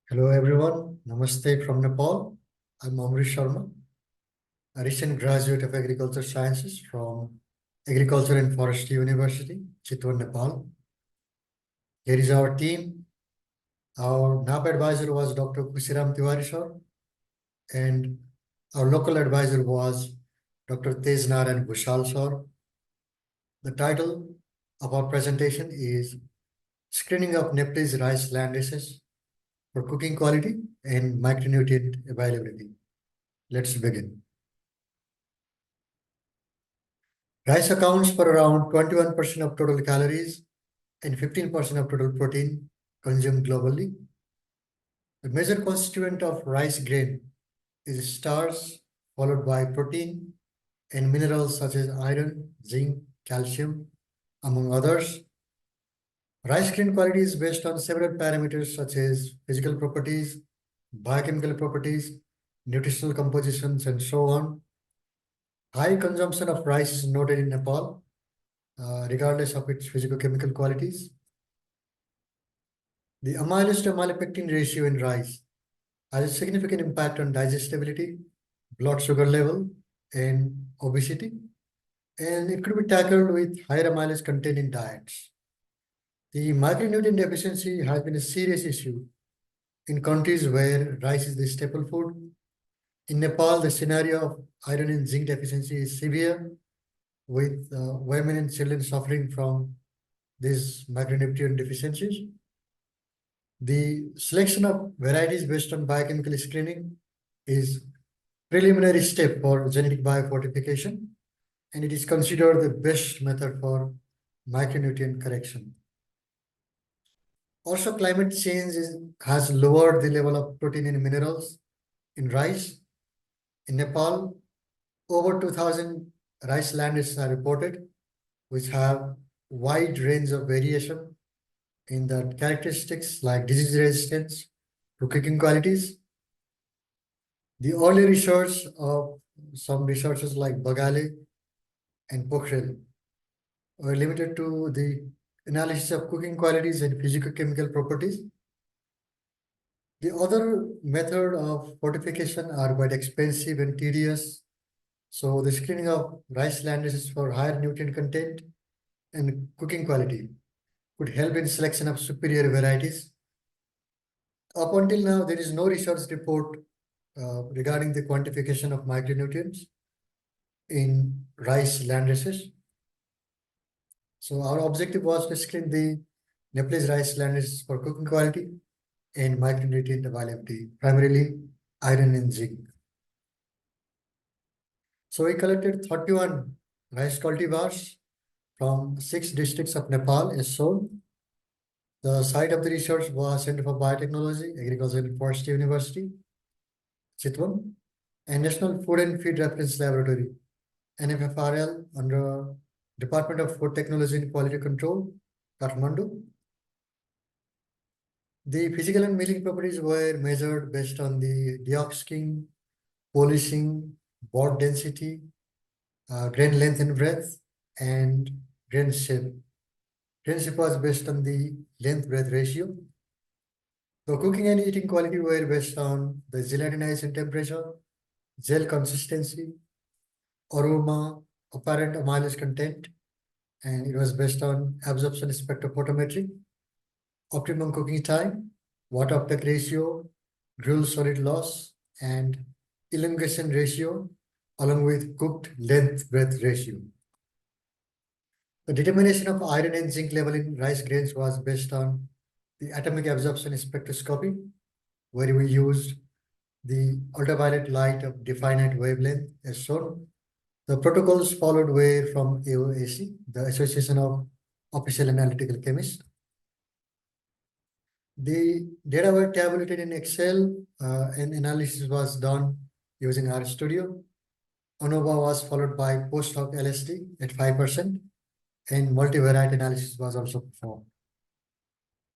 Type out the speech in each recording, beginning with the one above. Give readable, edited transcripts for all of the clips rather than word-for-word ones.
Hello everyone, Namaste from Nepal. I'm Amrit Sharma, a recent graduate of Agriculture Sciences from Agriculture and Forestry University, Chitwan, Nepal. Here is our team. Our NAPA advisor was Dr. Kusiram Tiwari sir, and our local advisor was Dr. Tejnar and Vishal sir. The title of our presentation is Screening of Nepalese Rice Landraces for Cooking Quality and Micronutrient Availability. Let's begin. Rice accounts for around 21% of total calories and 15% of total protein consumed globally. The major constituent of rice grain is starch, followed by protein and minerals such as iron, zinc, calcium, among others. Rice grain quality is based on several parameters such as physical properties, biochemical properties, nutritional compositions, and so on. High consumption of rice is noted in Nepal, regardless of its physicochemical qualities. The amylase to amylopectin ratio in rice has a significant impact on digestibility, blood sugar level, and obesity, and it could be tackled with higher amylase content in diets. The micronutrient deficiency has been a serious issue in countries where rice is the staple food. In Nepal, the scenario of iron and zinc deficiency is severe, with women and children suffering from these micronutrient deficiencies. The selection of varieties based on biochemical screening is preliminary step for genetic biofortification, and it is considered the best method for micronutrient correction. Also, climate change has lowered the level of protein and minerals in rice. In Nepal, over 2,000 rice landraces are reported, which have wide range of variation in the characteristics like disease resistance to cooking qualities. The early research of some researchers like Bagale and Pokhrel were limited to the analysis of cooking qualities and physicochemical properties. The other method of fortification are quite expensive and tedious. So the screening of rice landraces for higher nutrient content and cooking quality could help in selection of superior varieties. Up until now, there is no research report regarding the quantification of micronutrients in rice landraces. So our objective was to screen the Nepalese rice landraces for cooking quality and micronutrient availability, primarily iron and zinc. So we collected 31 rice cultivars from 6 districts of Nepal as shown. The site of the research was Center for Biotechnology, Agriculture and Forestry University, Chitwan, and National Food and Feed Reference Laboratory, NFFRL, under Department of Food Technology and Quality Control, Kathmandu. The physical and milling properties were measured based on the deoxing, polishing, bord density, grain length and breadth, and grain shape. Grain shape was based on the length-breadth ratio. The cooking and eating quality were based on the gelatinization temperature, gel consistency, aroma, apparent amylase content, and it was based on absorption spectrophotometry, optimum cooking time, water uptake ratio, grill solid loss, and elongation ratio, along with cooked length breadth ratio. The determination of iron and zinc level in rice grains was based on the atomic absorption spectroscopy, where we used the ultraviolet light of definite wavelength as shown. The protocols followed were from AOAC, the Association of Official Analytical Chemists. The data were tabulated in Excel and analysis was done using RStudio. ANOVA was followed by post-hoc LSD at 5%, and multivariate analysis was also performed.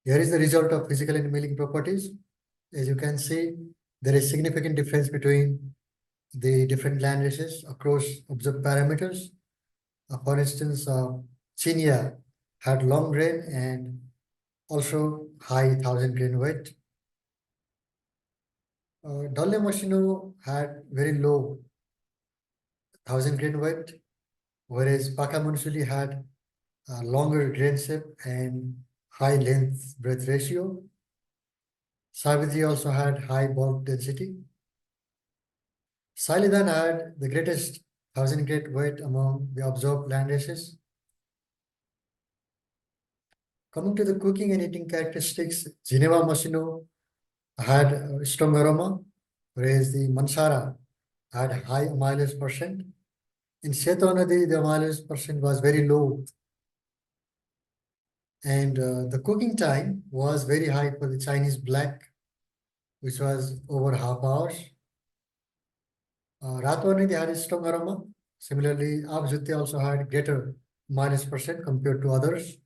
Here is the result of physical and milling properties. As you can see, there is significant difference between the different land races across observed parameters. For instance, Chinia had long grain and also high 1,000 grain weight. Dalle Machino had very low 1,000 grain weight, whereas Paka had a longer grain shape and high length breadth ratio. Savitri also had high bulk density. Salidan had the greatest 1,000 grain weight among the observed land races. Coming to the cooking and eating characteristics, Geneva Machino had a strong aroma, whereas the Mansara had high amylase percent. In Shetanadi, the amylase percent was very low. And the cooking time was very high for the Chinese black, which was over half hours. Ratwani, they had a strong aroma. Similarly, Abjuti also had greater amylase percent compared to others.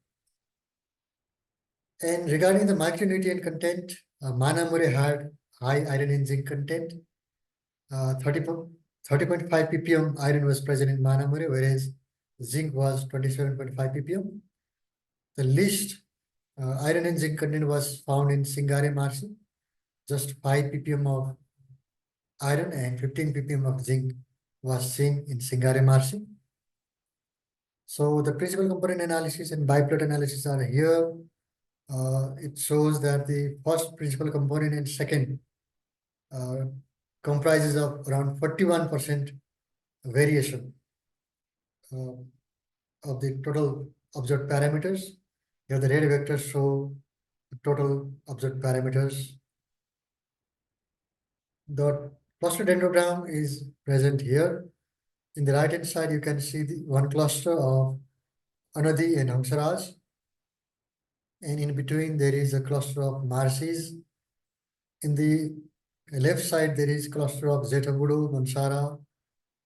And regarding the micronutrient content, Manamure had high iron and zinc content. 30.5 ppm iron was present in Manamure, whereas zinc was 27.5 ppm. The least iron and zinc content was found in Singare Marsi, just 5 ppm of iron and 15 ppm of zinc was seen in Singare Marsi. So the principal component analysis and biplot analysis are here. It shows that the first principal component and second comprises of around 41% variation of the total observed parameters. Here the red vectors show the total observed parameters. The cluster dendrogram is present here. In the right hand side, you can see the one cluster of Anadi and Hamsaraj. And in between, there is a cluster of Marsis. In the left side, there is cluster of Zetagudu, Mansara,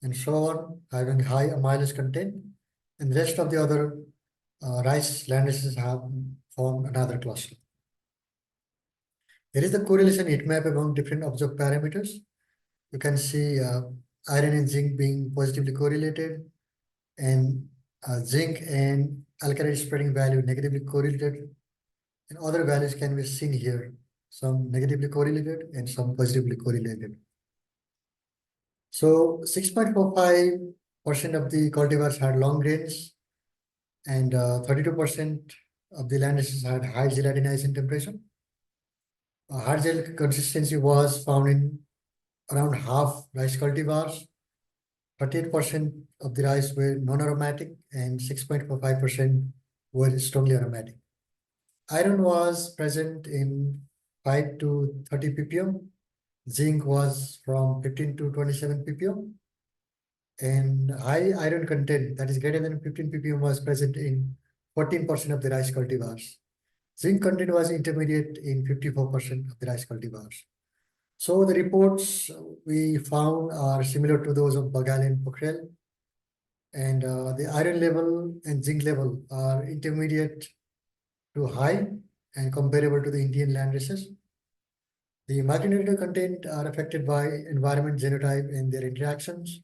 and so on, having high amylase content. And the rest of the other rice landraces have formed another cluster. There is the correlation heat map among different observed parameters. You can see iron and zinc being positively correlated, and zinc and alkaline spreading value negatively correlated, and other values can be seen here, some negatively correlated and some positively correlated. So 6.45% of the cultivars had long grains, and 32% of the landraces had high gelatinizing temperature. Hard gel consistency was found in around half rice cultivars. 38% of the rice were non-aromatic and 6.45% were strongly aromatic. Iron was present in 5 to 30 ppm. Zinc was from 15 to 27 ppm. And high iron content, that is greater than 15 ppm, was present in 14% of the rice cultivars. Zinc content was intermediate in 54% of the rice cultivars. So the reports we found are similar to those of Bagal and Pokhrel. And the iron level and zinc level are intermediate to high and comparable to the Indian land races. The micronutrient content are affected by environment, genotype, and their interactions,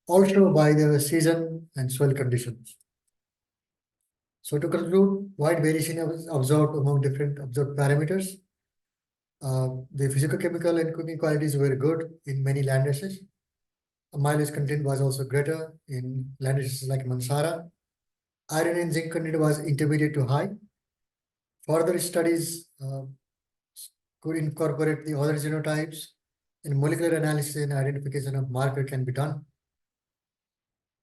also by the season and soil conditions. So to conclude, wide variation was observed among different observed parameters. The physicochemical and cooking qualities were good in many land races. Amylase content was also greater in land races like Mansara. Iron and zinc content was intermediate to high. Further studies could incorporate the other genotypes, and molecular analysis and identification of marker can be done.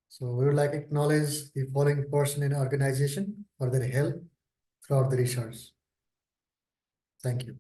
So we would like to acknowledge the following person and organization for their help throughout the research. Thank you.